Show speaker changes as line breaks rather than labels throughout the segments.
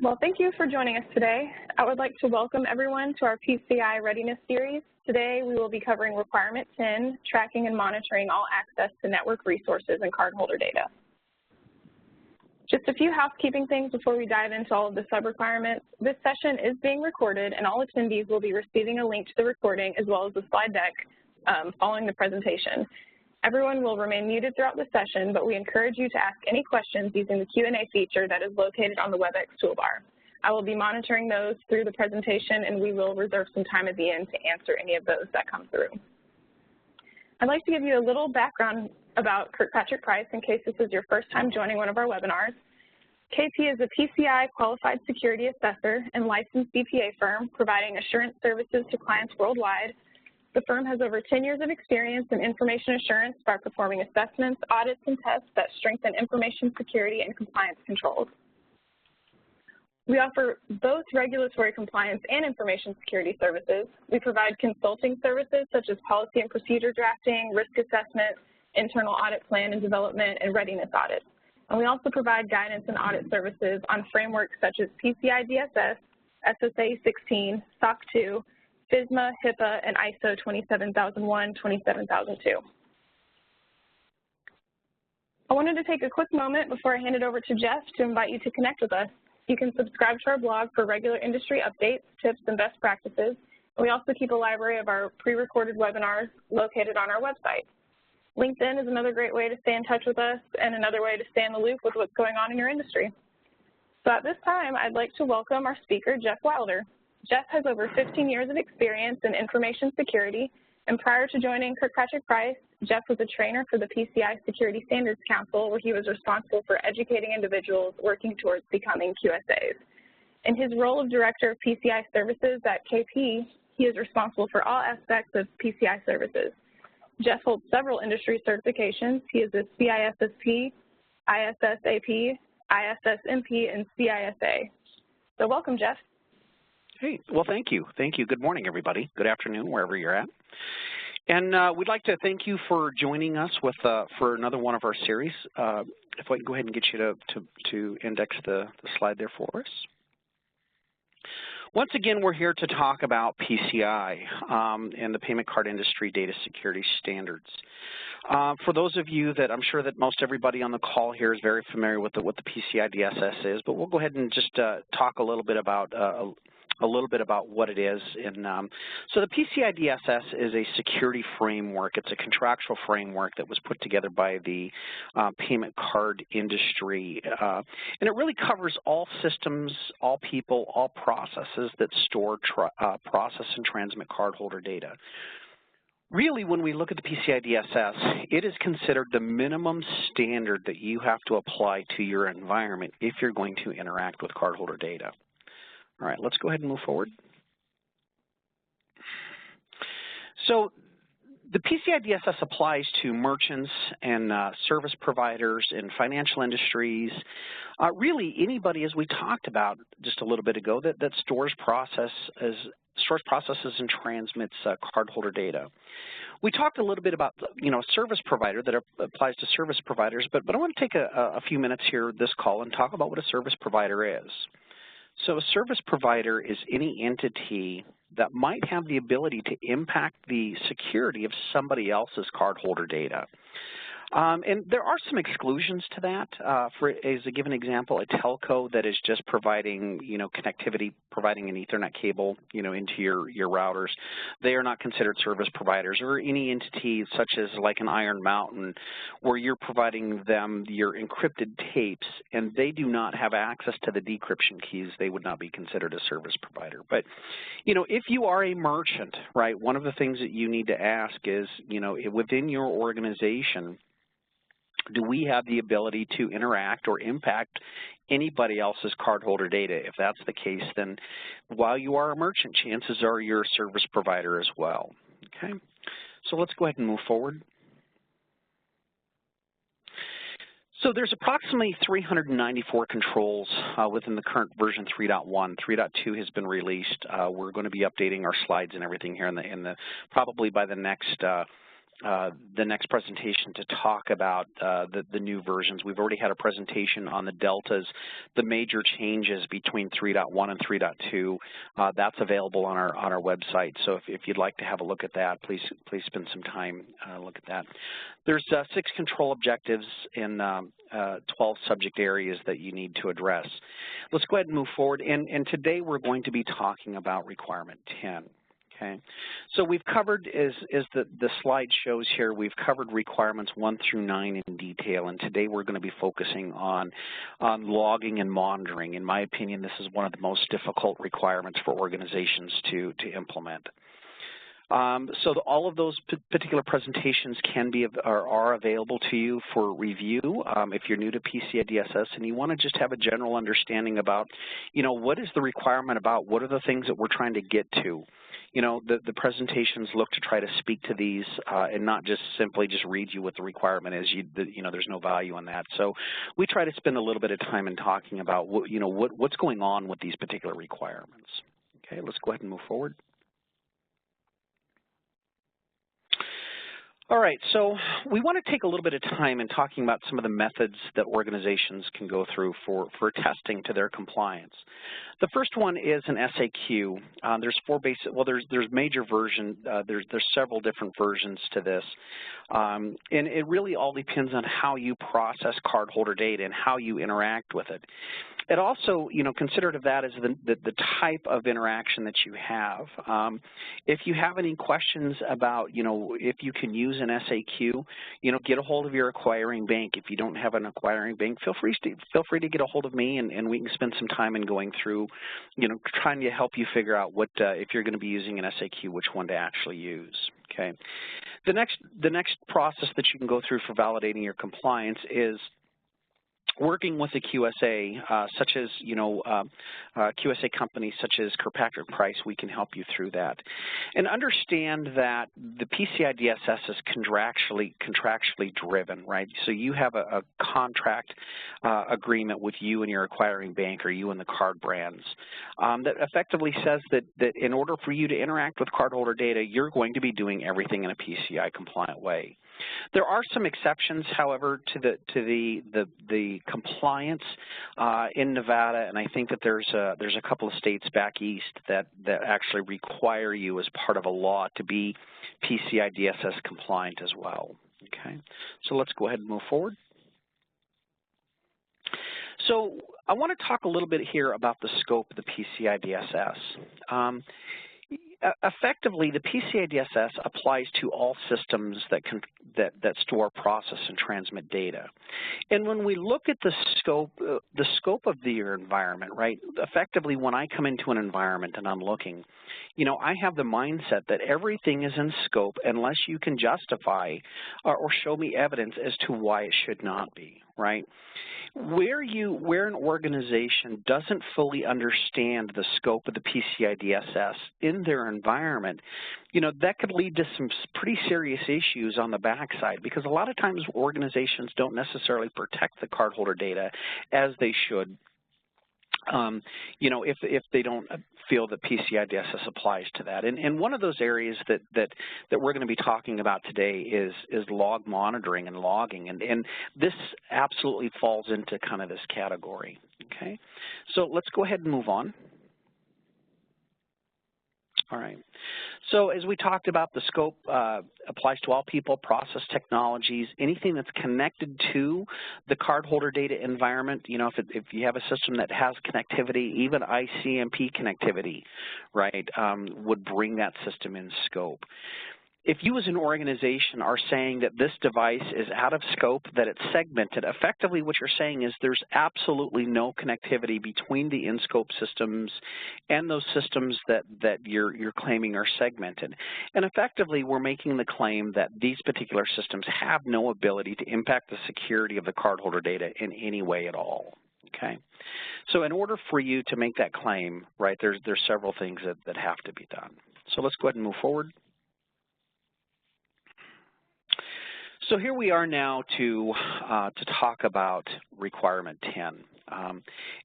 Well, thank you for joining us today. I would like to welcome everyone to our PCI Readiness series. Today, we will be covering Requirement 10, tracking and monitoring all access to network resources and cardholder data. Just a few housekeeping things before we dive into all of the sub-requirements. This session is being recorded, and all attendees will be receiving a link to the recording as well as the slide deck following the presentation. Everyone will remain muted throughout the session, but we encourage you to ask any questions using the Q&A feature that is located on the WebEx toolbar. I will be monitoring those through the presentation, and we will reserve some time at the end to answer any of those that come through. I'd like to give you a little background about Kirkpatrick Price in case this is your first time joining one of our webinars. KP is a PCI qualified security assessor and licensed BPA firm providing assurance services to clients worldwide. The firm has over 10 years of experience in information assurance by performing assessments, audits, and tests that strengthen information security and compliance controls. We offer both regulatory compliance and information security services. We provide consulting services such as policy and procedure drafting, risk assessment, internal audit plan and development, and readiness audits. And we also provide guidance and audit services on frameworks such as PCI DSS, SSA 16, SOC 2, FISMA, HIPAA, and ISO 27001, 27002. I wanted to take a quick moment before I hand it over to Jeff to invite you to connect with us. You can subscribe to our blog for regular industry updates, tips, and best practices. We also keep a library of our pre-recorded webinars located on our website. LinkedIn is another great way to stay in touch with us and another way to stay in the loop with what's going on in your industry. So at this time, I'd like to welcome our speaker, Jeff Wilder. Jeff has over 15 years of experience in information security, and prior to joining Kirkpatrick Price, Jeff was a trainer for the PCI Security Standards Council, where he was responsible for educating individuals working towards becoming QSAs. In his role of Director of PCI Services at KP, he is responsible for all aspects of PCI services. Jeff holds several industry certifications. He is a CISSP, ISSAP, ISSMP, and CISA. So welcome, Jeff.
Hey, well, thank you. Thank you. Good morning, everybody. Good afternoon, wherever you're at. And we'd like to thank you for joining us with for another one of our series. If I can go ahead and get you to index the slide there for us. Once again, we're here to talk about PCI and the payment card industry data security standards. For those of you that I'm sure that most everybody on the call here is very familiar with what the PCI DSS is, but we'll go ahead and just talk a little bit about what it is. And so the PCI DSS is a security framework. It's a contractual framework that was put together by the payment card industry. And it really covers all systems, all people, all processes that store, process, and transmit cardholder data. Really, when we look at the PCI DSS, it is considered the minimum standard that you have to apply to your environment if you're going to interact with cardholder data. All right, let's go ahead and move forward. So the PCI DSS applies to merchants and service providers in financial industries, really anybody, as we talked about just a little bit ago, that stores, processes, and transmits cardholder data. We talked a little bit about, service provider that applies to service providers, but I want to take a few minutes here this call and talk about what a service provider is. So a service provider is any entity that might have the ability to impact the security of somebody else's cardholder data. And there are some exclusions to that. As a given example, a telco that is just providing, connectivity, providing an Ethernet cable, into your routers, they are not considered service providers. Or any entity such as like an Iron Mountain, where you're providing them your encrypted tapes, and they do not have access to the decryption keys, they would not be considered a service provider. But, if you are a merchant, right, one of the things that you need to ask is, within your organization, do we have the ability to interact or impact anybody else's cardholder data? If that's the case, then while you are a merchant, chances are you're a service provider as well. Okay, so let's go ahead and move forward. So there's approximately 394 controls within the current version 3.1. 3.2 has been released. We're going to be updating our slides and everything here in the probably by the next the next presentation to talk about the new versions. We've already had a presentation on the deltas, the major changes between 3.1 and 3.2. That's available on our website. So if you'd like to have a look at that, please spend some time look at that. There's 6 control objectives in 12 subject areas that you need to address. Let's go ahead and move forward. And today we're going to be talking about requirement 10. Okay, so we've covered, as the slide shows here, we've covered requirements 1 through 9 in detail, and today we're going to be focusing on logging and monitoring. In my opinion, this is one of the most difficult requirements for organizations to implement. So all of those particular presentations can be or are available to you for review if you're new to PCI DSS and you want to just have a general understanding about, what is the requirement about, what are the things that we're trying to get to. The presentations look to try to speak to these and not just simply just read you what the requirement is. There's no value in that. So we try to spend a little bit of time in talking about what's going on with these particular requirements. Okay, let's go ahead and move forward. All right, so we want to take a little bit of time in talking about some of the methods that organizations can go through for testing to their compliance. The first one is an SAQ. There's 4 basic, well, there's major version, there's several different versions to this. And it really all depends on how you process cardholder data and how you interact with it. It also, considered of that as the type of interaction that you have. If you have any questions about, if you can use an SAQ, get a hold of your acquiring bank. If you don't have an acquiring bank, feel free to get a hold of me, and we can spend some time in going through, trying to help you figure out what, if you're going to be using an SAQ, which one to actually use. Okay. The next process that you can go through for validating your compliance is working with a QSA, such as, QSA companies such as Kirkpatrick Price. We can help you through that. And understand that the PCI DSS is contractually driven, right? So you have a contract agreement with you and your acquiring bank or you and the card brands that effectively says that in order for you to interact with cardholder data, you're going to be doing everything in a PCI compliant way. There are some exceptions, however, to the compliance in Nevada, and I think that there's a couple of states back east that actually require you as part of a law to be PCI DSS compliant as well. Okay, so let's go ahead and move forward. So I want to talk a little bit here about the scope of the PCI DSS. Effectively, the PCI DSS applies to all systems that store, process, and transmit data. And when we look at the scope of your environment, right? Effectively, when I come into an environment and I'm looking, I have the mindset that everything is in scope unless you can justify or show me evidence as to why it should not be, right? Where an organization doesn't fully understand the scope of the PCI DSS in their environment, that could lead to some pretty serious issues on the backside, because a lot of times organizations don't necessarily protect the cardholder data as they should. If they don't feel that PCI DSS applies to that. And one of those areas that we're going to be talking about today is log monitoring and logging. And this absolutely falls into kind of this category. Okay, so let's go ahead and move on. All right. So as we talked about, the scope applies to all people, process, technologies, anything that's connected to the cardholder data environment. If you have a system that has connectivity, even ICMP connectivity, right, would bring that system in scope. If you as an organization are saying that this device is out of scope, that it's segmented, effectively what you're saying is there's absolutely no connectivity between the in-scope systems and those systems that you're claiming are segmented. And effectively, we're making the claim that these particular systems have no ability to impact the security of the cardholder data in any way at all. Okay, so in order for you to make that claim, right, there's several things that have to be done. So let's go ahead and move forward. So here we are now to talk about requirement 10.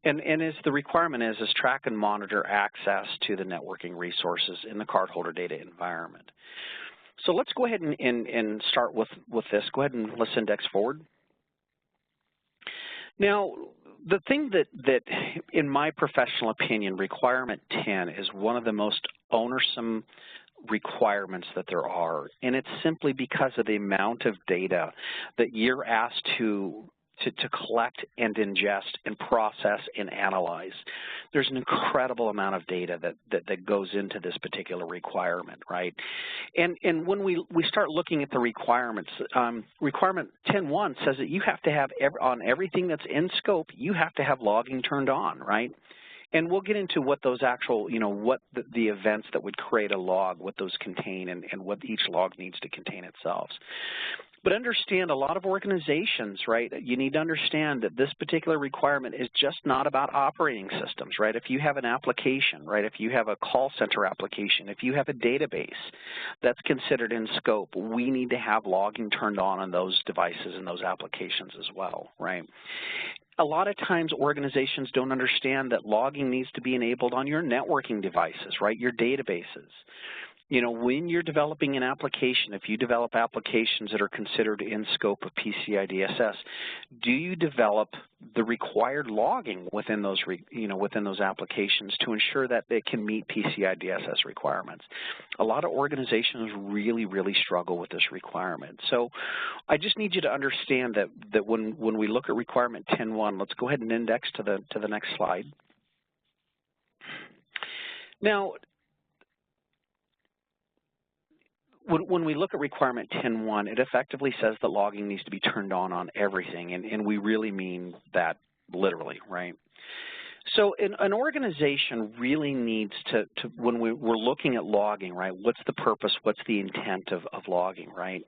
And as the requirement is track and monitor access to the networking resources in the cardholder data environment. So let's go ahead and start with this. Go ahead and let's index forward. Now, the thing that in my professional opinion, requirement 10 is one of the most onersome requirements that there are, and it's simply because of the amount of data that you're asked to collect and ingest and process and analyze. There's an incredible amount of data that goes into this particular requirement, right? And when we start looking at the requirements, requirement 10.1 says that you have to have, on everything that's in scope, you have to have logging turned on, right? And we'll get into what those actual, what the events that would create a log, what those contain, and what each log needs to contain itself. But understand, a lot of organizations, right, you need to understand that this particular requirement is just not about operating systems, right? If you have an application, right, if you have a call center application, if you have a database that's considered in scope, we need to have logging turned on those devices and those applications as well, right? A lot of times organizations don't understand that logging needs to be enabled on your networking devices, right, your databases. When you're developing an application, if you develop applications that are considered in scope of PCI DSS, do you develop the required logging within those, within those applications to ensure that they can meet PCI DSS requirements? A lot of organizations really, really struggle with this requirement. So I just need you to understand that when we look at requirement 10.1, let's go ahead and index to the next slide. Now, when we look at requirement 10.1, it effectively says that logging needs to be turned on everything, and we really mean that literally, right? So an organization really needs to when we're looking at logging, right, what's the purpose, what's the intent of logging, right?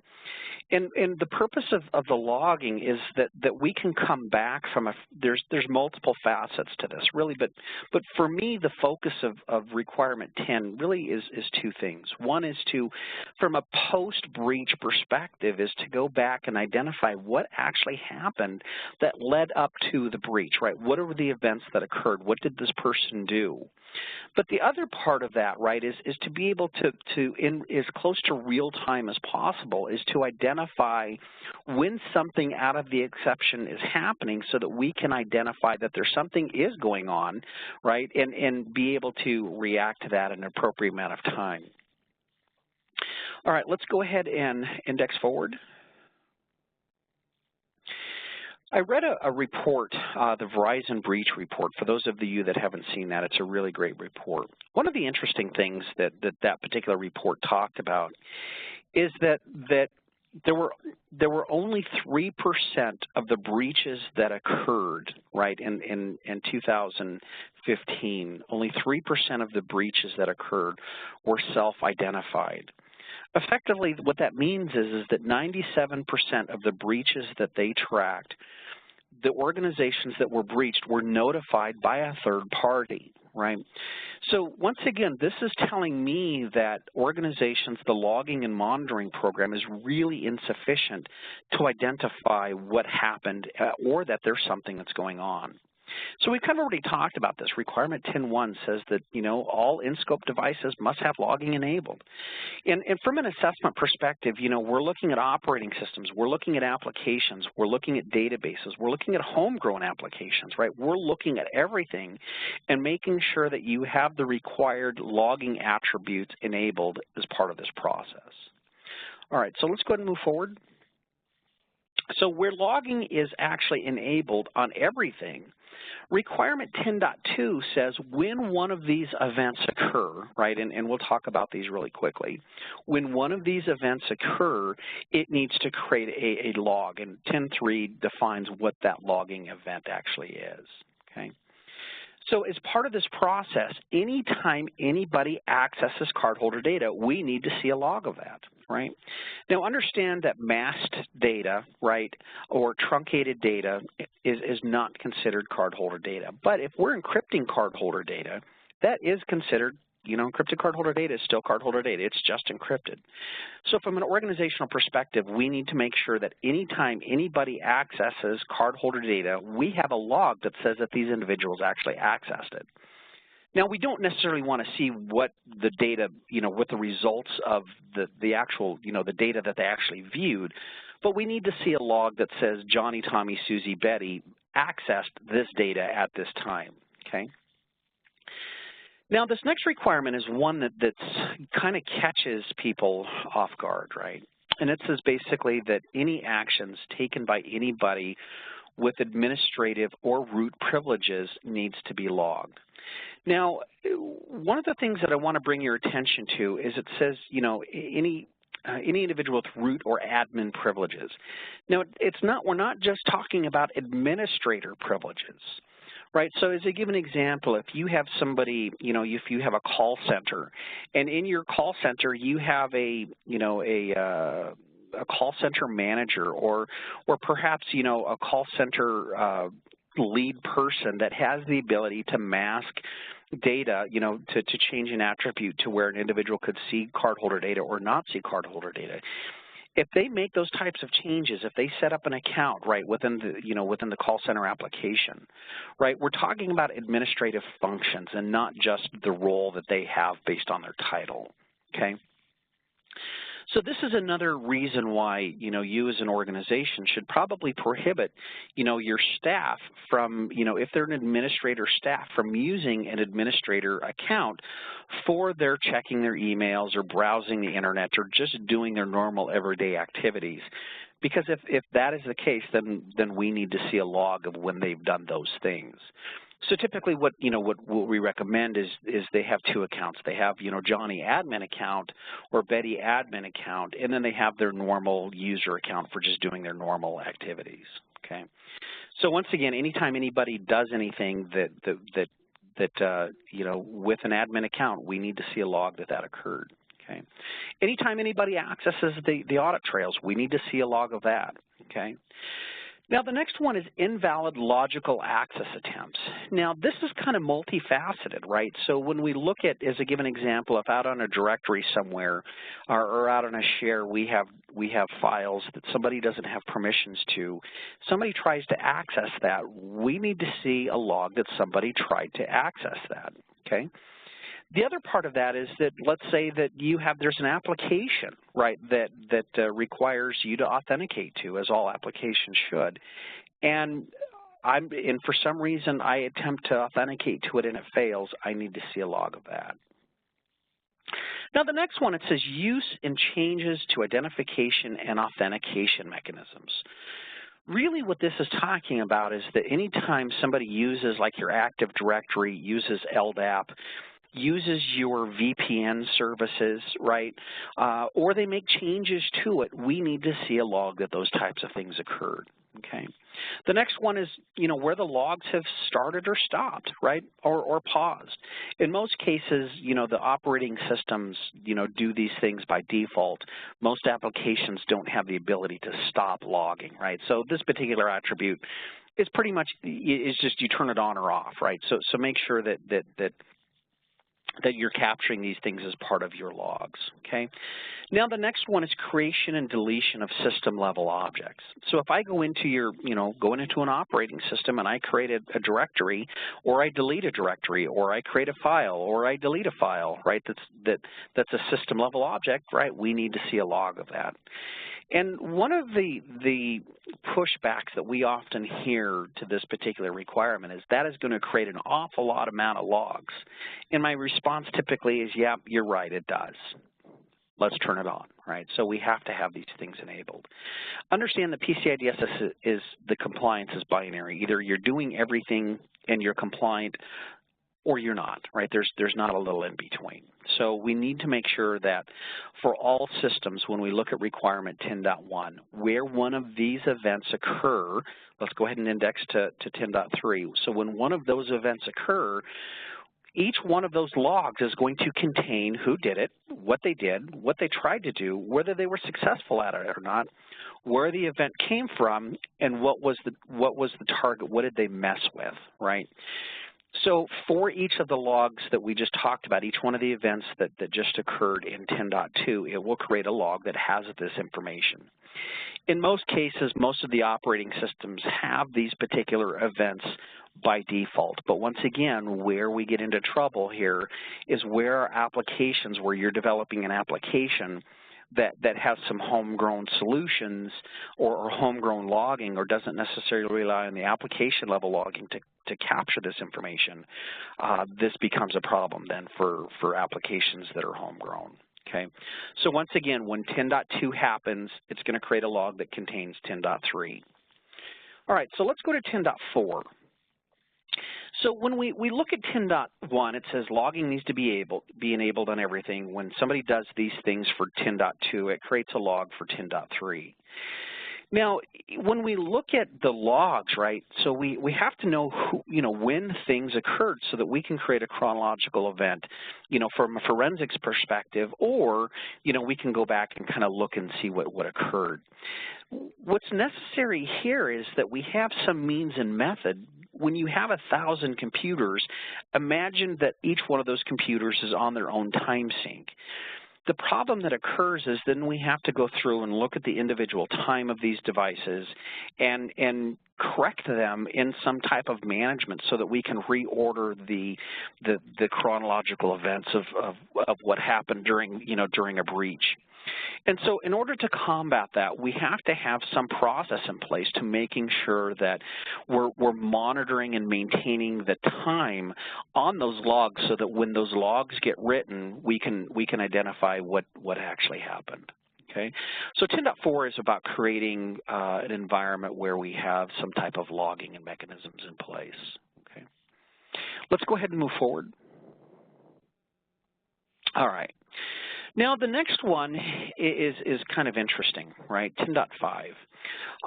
And the purpose of the logging is that we can come back from there's multiple facets to this, really, but for me, the focus of requirement 10 really is two things. One is from a post-breach perspective, is to go back and identify what actually happened that led up to the breach, right? What are the events that occurred? What did this person do? But the other part of that, right, is to be able to in as close to real time as possible, is to identify when something out of the exception is happening so that we can identify that there's something is going on, right, and be able to react to that in an appropriate amount of time. All right, let's go ahead and index forward. I read a report, the Verizon Breach Report. For those of you that haven't seen that, it's a really great report. One of the interesting things that particular report talked about is that there were only 3% of the breaches that occurred, right, in 2015. Only 3% of the breaches that occurred were self-identified. Effectively, what that means is that 97% of the breaches that they tracked, the organizations that were breached were notified by a third party, right? So once again, this is telling me that organizations, the logging and monitoring program is really insufficient to identify what happened or that there's something that's going on. So we've kind of already talked about this. Requirement 10.1 says that, all in-scope devices must have logging enabled. And from an assessment perspective, we're looking at operating systems, we're looking at applications, we're looking at databases, we're looking at homegrown applications, right? We're looking at everything and making sure that you have the required logging attributes enabled as part of this process. All right, so let's go ahead and move forward. So where logging is actually enabled on everything, requirement 10.2 says when one of these events occur, right, and we'll talk about these really quickly. When one of these events occur, it needs to create a log, and 10.3 defines what that logging event actually is, okay? So as part of this process, anytime anybody accesses cardholder data, we need to see a log of that, right? Now understand that masked data, right, or truncated data is not considered cardholder data. But if we're encrypting cardholder data, that is considered, encrypted cardholder data is still cardholder data. It's just encrypted. So from an organizational perspective, we need to make sure that anytime anybody accesses cardholder data, we have a log that says that these individuals actually accessed it. Now, we don't necessarily want to see what the data, what the results of the actual, the data that they actually viewed, but we need to see a log that says Johnny, Tommy, Susie, Betty accessed this data at this time, okay? Now, this next requirement is one that's kind of catches people off guard, right? And it says basically that any actions taken by anybody with administrative or root privileges needs to be logged. Now, one of the things that I want to bring your attention to is it says, any individual with root or admin privileges. Now, we're not just talking about administrator privileges, right? So as I give an example, if you have somebody, if you have a call center, and in your call center you have a call center manager or perhaps, a call center lead person that has the ability to mask data, to change an attribute to where an individual could see cardholder data or not see cardholder data. If they make those types of changes, if they set up an account, right, within the call center application, right, we're talking about administrative functions and not just the role that they have based on their title, okay? So this is another reason why, you as an organization should probably prohibit, your staff from, if they're an administrator staff, from using an administrator account for their checking their emails or browsing the internet or just doing their normal everyday activities. Because if that is the case, then we need to see a log of when they've done those things. So typically what we recommend is they have two accounts. They have, Johnny admin account or Betty admin account, and then they have their normal user account for just doing their normal activities, okay? So once again, anytime anybody does anything that with an admin account, we need to see a log that occurred, okay? Anytime anybody accesses the audit trails, we need to see a log of that, okay? Now, the next one is invalid logical access attempts. Now, this is kind of multifaceted, right? So when we look at, as a given example, if out on a directory somewhere or out on a share, we have files that somebody doesn't have permissions to, somebody tries to access that, we need to see a log that somebody tried to access that, okay? The other part of that is that, let's say that there's an application, right, that requires you to authenticate to, as all applications should, and for some reason I attempt to authenticate to it and it fails. I need to see a log of that. Now, the next one, it says use and changes to identification and authentication mechanisms. Really what this is talking about is that anytime somebody uses, like your Active Directory, uses LDAP, uses your VPN services, right, or they make changes to it, we need to see a log that those types of things occurred, okay? The next one is, where the logs have started or stopped, right, or paused. In most cases, the operating systems, do these things by default. Most applications don't have the ability to stop logging, right? So this particular attribute is pretty much, is just you turn it on or off, right? So make sure that you're capturing these things as part of your logs, okay? Now, the next one is creation and deletion of system-level objects. So if I go into going into an operating system and I create a directory, or I delete a directory, or I create a file, or I delete a file, right, that's a system-level object, right, we need to see a log of that. And one of the pushbacks that we often hear to this particular requirement is that is going to create an awful amount of logs. And my response typically is, yeah, you're right, it does. Let's turn it on, right? So we have to have these things enabled. Understand that PCI DSS is the compliance is binary. Either you're doing everything and you're compliant, or you're not, right? There's not a little in between. So we need to make sure that for all systems, when we look at requirement 10.1, where one of these events occur, let's go ahead and index to 10.3. So when one of those events occur, each one of those logs is going to contain who did it, what they did, what they tried to do, whether they were successful at it or not, where the event came from, and what was the target, what did they mess with, right? So for each of the logs that we just talked about, each one of the events that just occurred in 10.2, it will create a log that has this information. In most cases, most of the operating systems have these particular events by default. But once again, where we get into trouble here is where our applications, where you're developing an application that has some homegrown solutions or homegrown logging, or doesn't necessarily rely on the application level logging to capture this information, this becomes a problem then for applications that are homegrown. Okay, so once again, when 10.2 happens, it's going to create a log that contains 10.3. All right, so let's go to 10.4. So when we look at 10.1, it says logging needs to be enabled on everything. When somebody does these things for 10.2, it creates a log for 10.3. Now, when we look at the logs, right, so we have to know who, when things occurred so that we can create a chronological event, from a forensics perspective, or, we can go back and kind of look and see what occurred. What's necessary here is that we have some means and method. When you have 1,000 computers, imagine that each one of those computers is on their own time sink. The problem that occurs is then we have to go through and look at the individual time of these devices and correct them in some type of management so that we can reorder the chronological events of what happened during a breach. And so in order to combat that, we have to have some process in place to making sure that we're monitoring and maintaining the time on those logs so that when those logs get written, we can identify what actually happened. Okay, so 10.4 is about creating an environment where we have some type of logging and mechanisms in place. Okay, let's go ahead and move forward. All right. Now, the next one is kind of interesting, right? 10.5.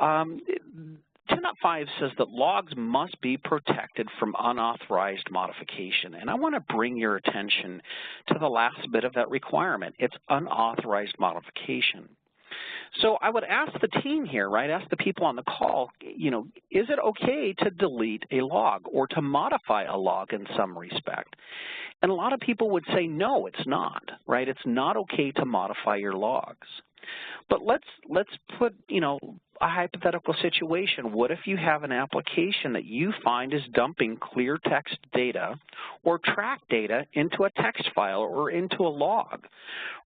10.5 says that logs must be protected from unauthorized modification. And I want to bring your attention to the last bit of that requirement. It's unauthorized modification. So I would ask the team here, right, ask the people on the call, is it okay to delete a log or to modify a log in some respect? And a lot of people would say, no, it's not, right? It's not okay to modify your logs. But let's put, a hypothetical situation. What if you have an application that you find is dumping clear text data or track data into a text file or into a log,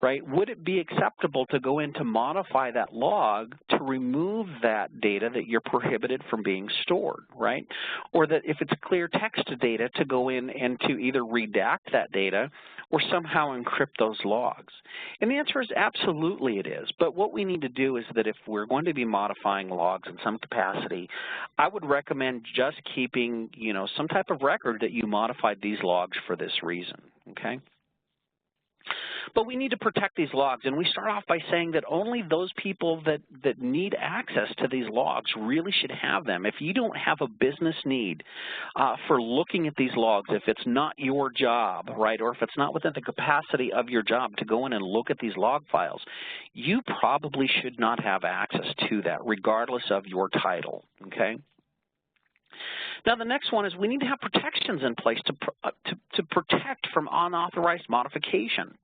right? Would it be acceptable to go in to modify that log to remove that data that you're prohibited from being stored, right? Or that if it's clear text data, to go in and to either redact that data or somehow encrypt those logs? And the answer is absolutely it is. But what we need to do is that if we're going to be modifying logs in some capacity, I would recommend just keeping, some type of record that you modified these logs for this reason, okay? But we need to protect these logs, and we start off by saying that only those people that need access to these logs really should have them. If you don't have a business need for looking at these logs, if it's not your job, right, or if it's not within the capacity of your job to go in and look at these log files, you probably should not have access to that, regardless of your title, okay? Now, the next one is we need to have protections in place to protect from unauthorized modification.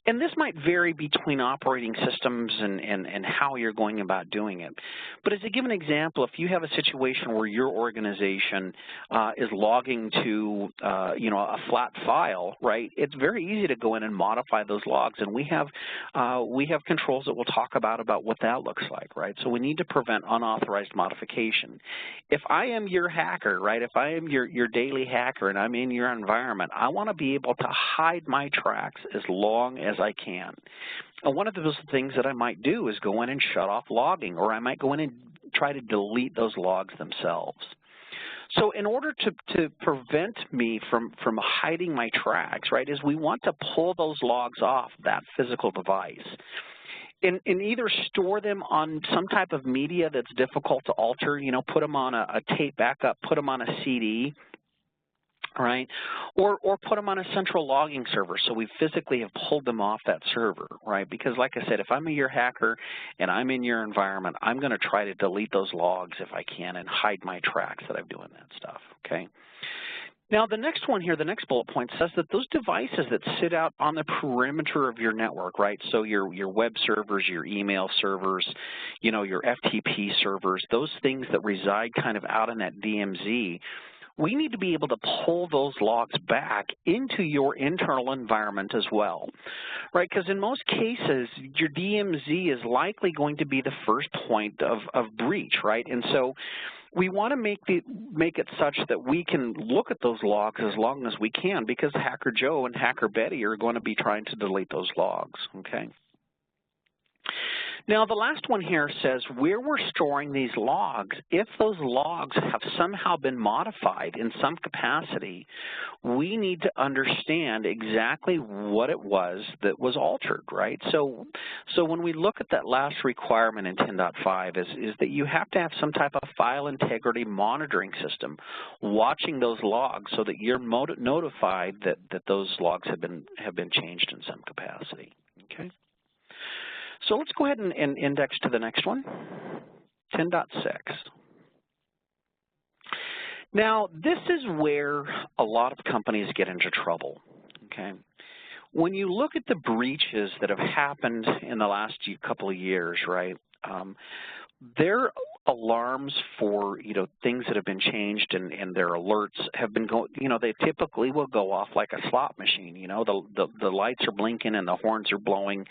And this might vary between operating systems and how you're going about doing it. But as a given example, if you have a situation where your organization is logging to, a flat file, right, it's very easy to go in and modify those logs. And we have controls that we'll talk about what that looks like, right? So we need to prevent unauthorized modification. If I am your hacker, right, if I am your daily hacker and I'm in your environment, I want to be able to hide my tracks as long as I can. And one of those things that I might do is go in and shut off logging, or I might go in and try to delete those logs themselves. So in order to prevent me from hiding my tracks, right, is we want to pull those logs off that physical device. And either store them on some type of media that's difficult to alter, put them on a tape backup, put them on a CD, right, or put them on a central logging server so we physically have pulled them off that server, right, because like I said, if I'm your hacker and I'm in your environment, I'm going to try to delete those logs if I can and hide my tracks that I'm doing that stuff, okay? Now, the next one here, the next bullet point says that those devices that sit out on the perimeter of your network, right, so your web servers, your email servers, you know, your FTP servers, those things that reside kind of out in that DMZ, we need to be able to pull those logs back into your internal environment as well, right? Because in most cases, your DMZ is likely going to be the first point of breach, right? And so we want to make it such that we can look at those logs as long as we can, because Hacker Joe and Hacker Betty are going to be trying to delete those logs, okay? Now, the last one here says where we're storing these logs, if those logs have somehow been modified in some capacity, we need to understand exactly what it was that was altered, right? So when we look at that last requirement in 10.5 is that you have to have some type of file integrity monitoring system watching those logs so that you're notified that those logs have been changed in some capacity, okay? So let's go ahead and index to the next one, 10.6. Now, this is where a lot of companies get into trouble, okay? When you look at the breaches that have happened in the last couple of years, right, their alarms for, you know, things that have been changed and their alerts have been going, you know, they typically will go off like a slot machine, you know, the lights are blinking and the horns are blowing.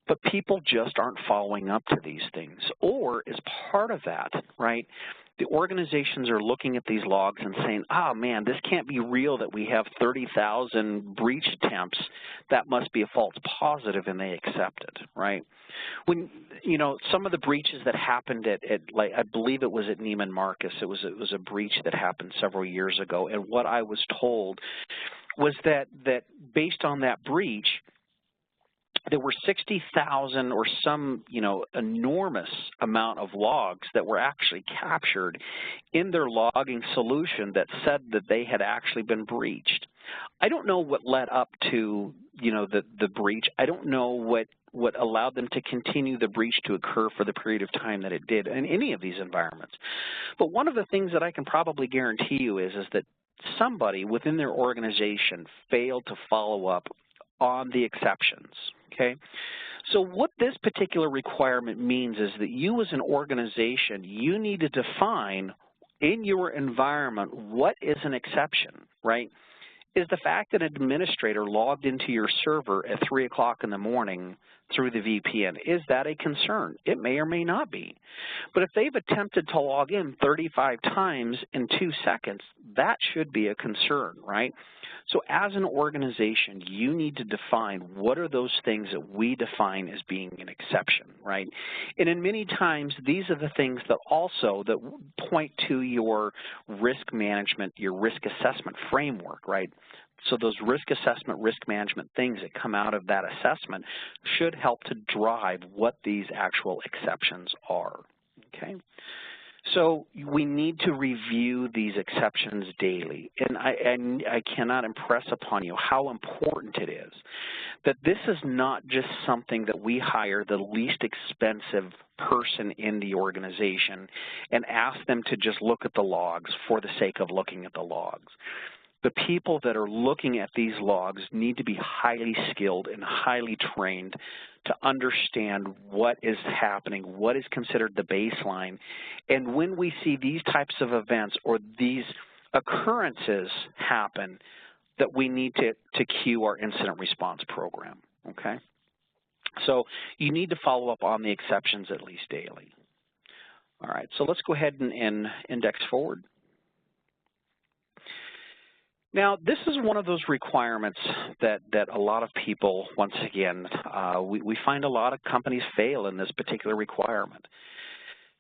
But people just aren't following up to these things. Or as part of that, right, the organizations are looking at these logs and saying, oh, man, this can't be real that we have 30,000 breach attempts. That must be a false positive, and they accept it, right? When, you know, some of the breaches that happened at like, I believe it was at Neiman Marcus, it was a breach that happened several years ago, and what I was told was that based on that breach, there were 60,000 or some, you know, enormous amount of logs that were actually captured in their logging solution that said that they had actually been breached. I don't know what led up to, you know, the breach. I don't know what allowed them to continue the breach to occur for the period of time that it did in any of these environments. But one of the things that I can probably guarantee you is that somebody within their organization failed to follow up on the exceptions, okay? So what this particular requirement means is that you as an organization, you need to define in your environment what is an exception, right? Is the fact that an administrator logged into your server at 3 o'clock in the morning through the VPN, is that a concern? It may or may not be. But if they've attempted to log in 35 times in 2 seconds, that should be a concern, right? So as an organization, you need to define what are those things that we define as being an exception, right? And in many times, these are the things that also that point to your risk management, your risk assessment framework, right? So those risk assessment, risk management things that come out of that assessment should help to drive what these actual exceptions are, okay? So we need to review these exceptions daily, and I cannot impress upon you how important it is that this is not just something that we hire the least expensive person in the organization and ask them to just look at the logs for the sake of looking at the logs. The people that are looking at these logs need to be highly skilled and highly trained to understand what is happening, what is considered the baseline. And when we see these types of events or these occurrences happen, that we need to cue our incident response program, okay? So you need to follow up on the exceptions at least daily. All right, so let's go ahead and index forward. Now, this is one of those requirements that a lot of people, once again, we find a lot of companies fail in this particular requirement.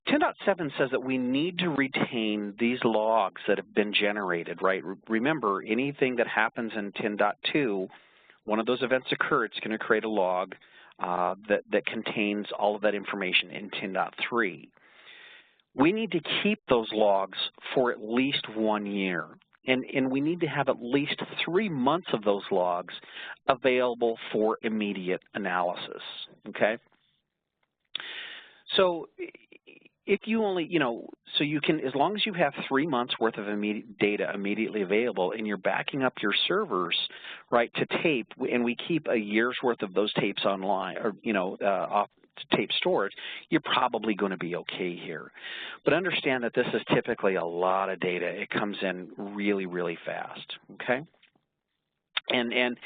10.7 says that we need to retain these logs that have been generated, right? Remember, anything that happens in 10.2, one of those events occur, it's going to create a log that contains all of that information in 10.3. We need to keep those logs for at least 1 year. And we need to have at least 3 months of those logs available for immediate analysis, okay? So if you only, so you can, as long as you have 3 months worth of data immediately available and you're backing up your servers, right, to tape, and we keep a year's worth of those tapes online, or, off tape storage, you're probably going to be okay here. But understand that this is typically a lot of data. It comes in really, really fast, okay? And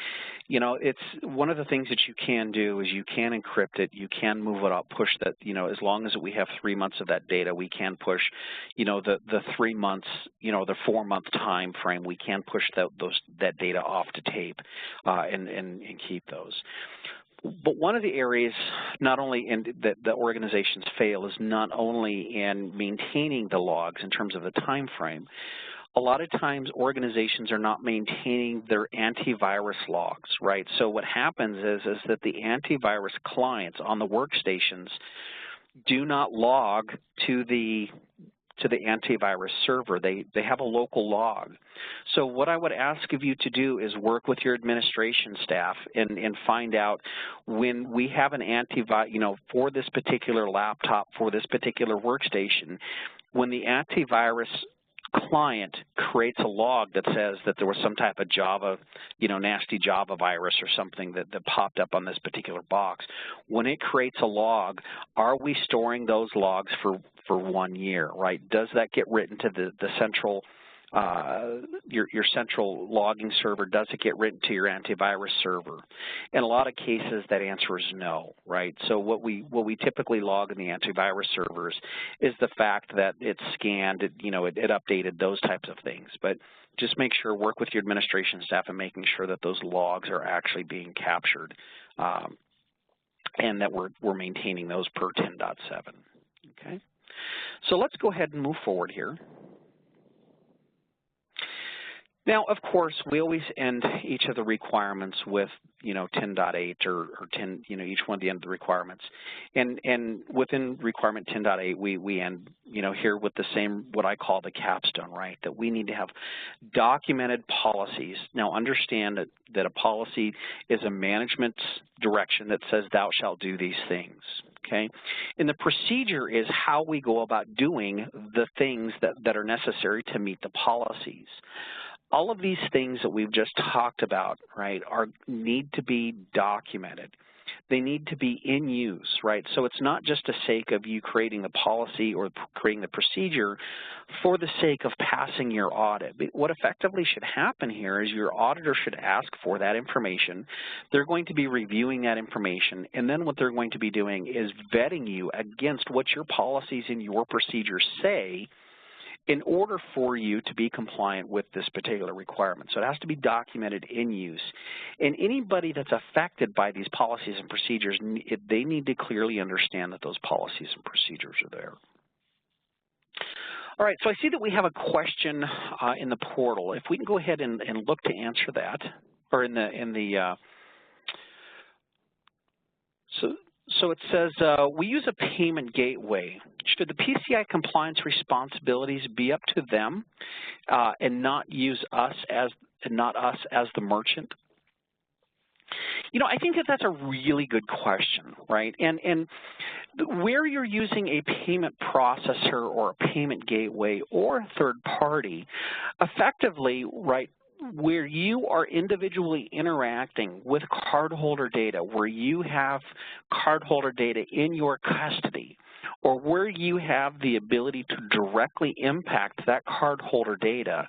it's one of the things that you can do is you can encrypt it, you can move it up, push that, as long as we have 3 months of that data, we can push, the 3 months, the 4-month time frame, we can push that data off to tape and keep those. But one of the areas not only that the organizations fail is not only in maintaining the logs in terms of the time frame. A lot of times organizations are not maintaining their antivirus logs, right? So what happens is that the antivirus clients on the workstations do not log to the antivirus server. They have a local log. So what I would ask of you to do is work with your administration staff and find out when we have an antivirus, for this particular laptop, for this particular workstation, when the antivirus client creates a log that says that there was some type of Java, nasty Java virus or something that popped up on this particular box. When it creates a log, are we storing those logs for 1 year, right? Does that get written to the central, your central logging server? Does it get written to your antivirus server? In a lot of cases, that answer is no, right? So what we typically log in the antivirus servers is the fact that it's scanned, it updated, those types of things. But just make sure, work with your administration staff and making sure that those logs are actually being captured and that we're maintaining those per 10.7, okay? So let's go ahead and move forward here. Now, of course, we always end each of the requirements with, 10.8 or 10, each one at the end of the requirements. And within requirement 10.8, we end, here with the same, what I call the capstone, right, that we need to have documented policies. Now, understand that a policy is a management's direction that says thou shalt do these things. Okay, and the procedure is how we go about doing the things that are necessary to meet the policies. All of these things that we've just talked about, right, need to be documented. They need to be in use, right? So it's not just the sake of you creating the policy or creating the procedure for the sake of passing your audit. What effectively should happen here is your auditor should ask for that information. They're going to be reviewing that information, and then what they're going to be doing is vetting you against what your policies and your procedures say in order for you to be compliant with this particular requirement. So it has to be documented in use. And anybody that's affected by these policies and procedures, they need to clearly understand that those policies and procedures are there. All right, so I see that we have a question in the portal. If we can go ahead and look to answer that, or So it says, we use a payment gateway. Should the PCI compliance responsibilities be up to them and not us as the merchant? I think that's a really good question, right? And where you're using a payment processor or a payment gateway or a third party, effectively, right, where you are individually interacting with cardholder data, where you have cardholder data in your custody, or where you have the ability to directly impact that cardholder data,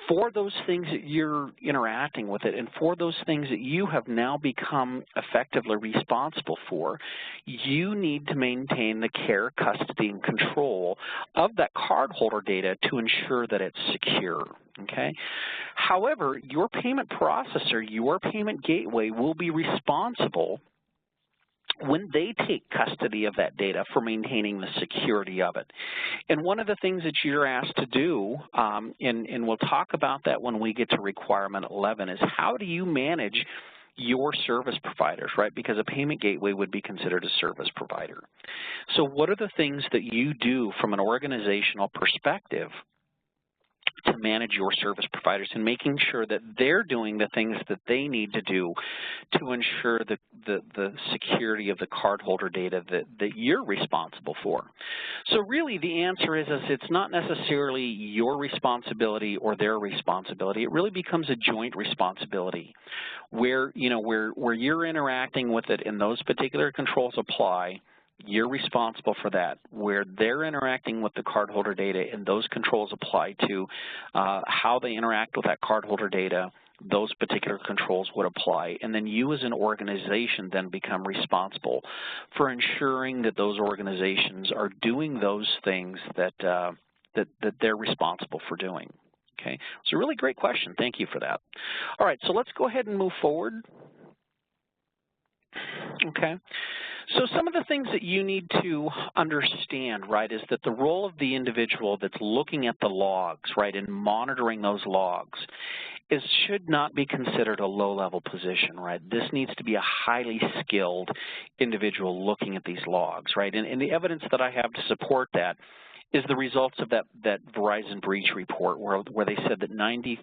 for those things that you're interacting with it and for those things that you have now become effectively responsible for, you need to maintain the care, custody, and control of that cardholder data to ensure that it's secure, okay? However, your payment processor, your payment gateway will be responsible when they take custody of that data for maintaining the security of it. And one of the things that you're asked to do, and we'll talk about that when we get to requirement 11, is how do you manage your service providers, right? Because a payment gateway would be considered a service provider. So what are the things that you do from an organizational perspective to manage your service providers and making sure that they're doing the things that they need to do to ensure the security of the cardholder data that you're responsible for. So really the answer is it's not necessarily your responsibility or their responsibility. It really becomes a joint responsibility where, where you're interacting with it and those particular controls apply. You're responsible for that. Where they're interacting with the cardholder data and those controls apply to how they interact with that cardholder data, those particular controls would apply. And then you as an organization then become responsible for ensuring that those organizations are doing those things that they're responsible for doing. Okay, so really great question. Thank you for that. All right, so let's go ahead and move forward. Okay. So some of the things that you need to understand, right, is that the role of the individual that's looking at the logs, right, and monitoring those logs should not be considered a low-level position, right? This needs to be a highly skilled individual looking at these logs, right? And the evidence that I have to support that is the results of that Verizon breach report where they said that 97%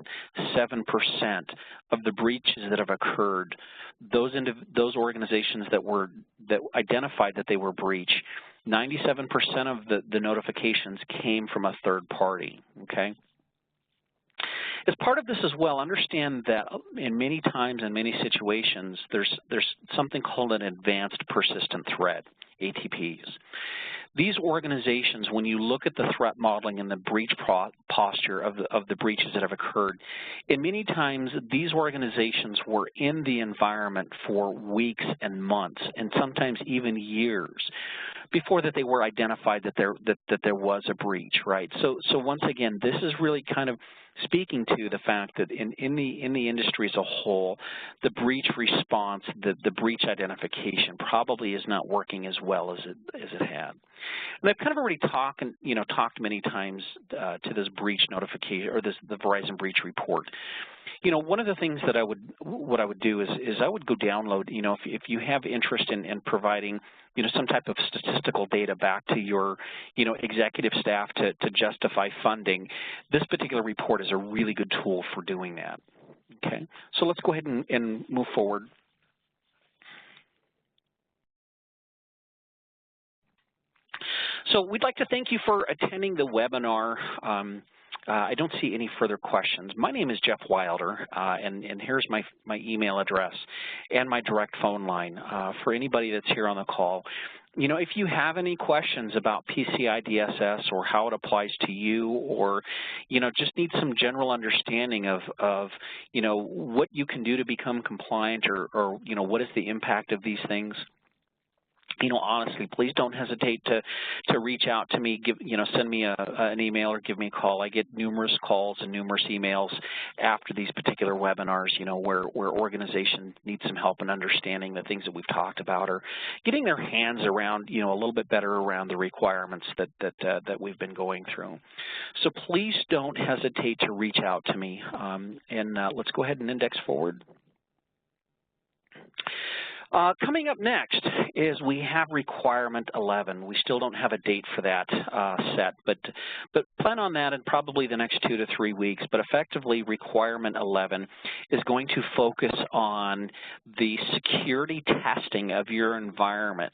of the breaches that have occurred, those organizations that identified that they were breached, 97% of the notifications came from a third party, okay? As part of this as well, understand that in many times, in many situations, there's something called an advanced persistent threat, ATPs. These organizations, when you look at the threat modeling and the breach posture of the breaches that have occurred, in many times these organizations were in the environment for weeks and months and sometimes even years before that they were identified that there was a breach, right? So once again, this is really kind of speaking to the fact that in the industry as a whole, the breach response, the breach identification probably is not working as well as it had. And I've kind of already talked many times to this breach notification or the Verizon breach report. One of the things that I would do is I would go download, if you have interest in providing, some type of statistical data back to your, executive staff to justify funding, this particular report is a really good tool for doing that. Okay, so let's go ahead and move forward. So we'd like to thank you for attending the webinar. I don't see any further questions. My name is Jeff Wilder, and here's my email address and my direct phone line for anybody that's here on the call. If you have any questions about PCI DSS or how it applies to you, or just need some general understanding of what you can do to become compliant, or what is the impact of these things, honestly, please don't hesitate to reach out to me, send me an email or give me a call. I get numerous calls and numerous emails after these particular webinars, where organizations need some help in understanding the things that we've talked about, or getting their hands around, a little bit better around the requirements that we've been going through. So please don't hesitate to reach out to me, and let's go ahead and index forward. Coming up next is we have requirement 11. We still don't have a date for that set, but plan on that in probably the next 2 to 3 weeks. But effectively, requirement 11 is going to focus on the security testing of your environment.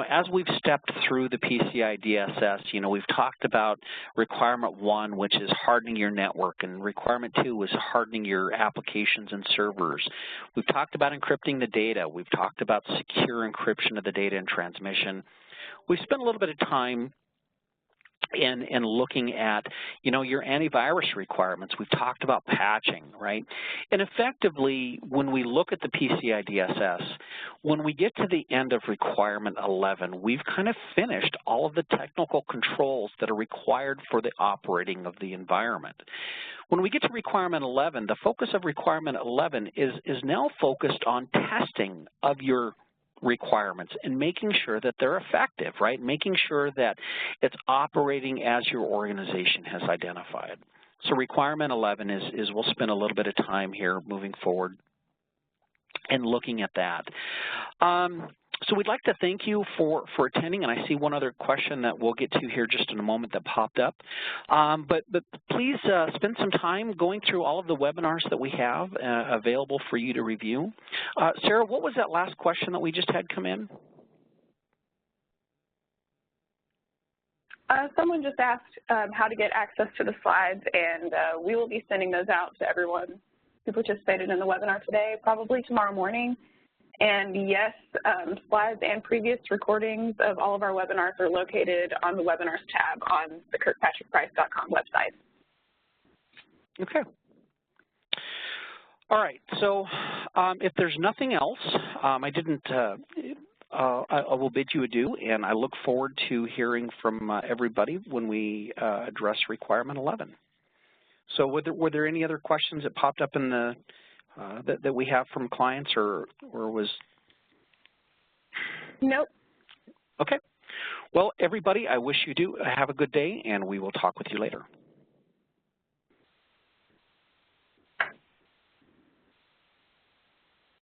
As we've stepped through the PCI DSS, we've talked about requirement 1, which is hardening your network, and requirement 2 is hardening your applications and servers. We've talked about encrypting the data. We've talked about secure encryption of the data and transmission. We spent a little bit of time in looking at, your antivirus requirements. We've talked about patching, right? And effectively, when we look at the PCI DSS, when we get to the end of requirement 11, we've kind of finished all of the technical controls that are required for the operating of the environment. When we get to requirement 11, the focus of requirement 11 is now focused on testing of your requirements and making sure that they're effective, right? Making sure that it's operating as your organization has identified. So requirement 11 is we'll spend a little bit of time here moving forward and looking at that. So we'd like to thank you for attending, and I see one other question that we'll get to here just in a moment that popped up. But please spend some time going through all of the webinars that we have available for you to review. Sarah, what was that last question that we just had come in?
Someone just asked how to get access to the slides, and we will be sending those out to everyone who participated in the webinar today, probably tomorrow morning. And yes, slides and previous recordings of all of our webinars are located on the webinars tab on the kirkpatrickprice.com website.
Okay. All right, so if there's nothing else, I will bid you adieu, and I look forward to hearing from everybody when we address requirement 11. So were there any other questions that popped up in the that we have from clients, or was?
Nope.
Okay. Well, everybody, I wish you do have a good day, and we will talk with you later.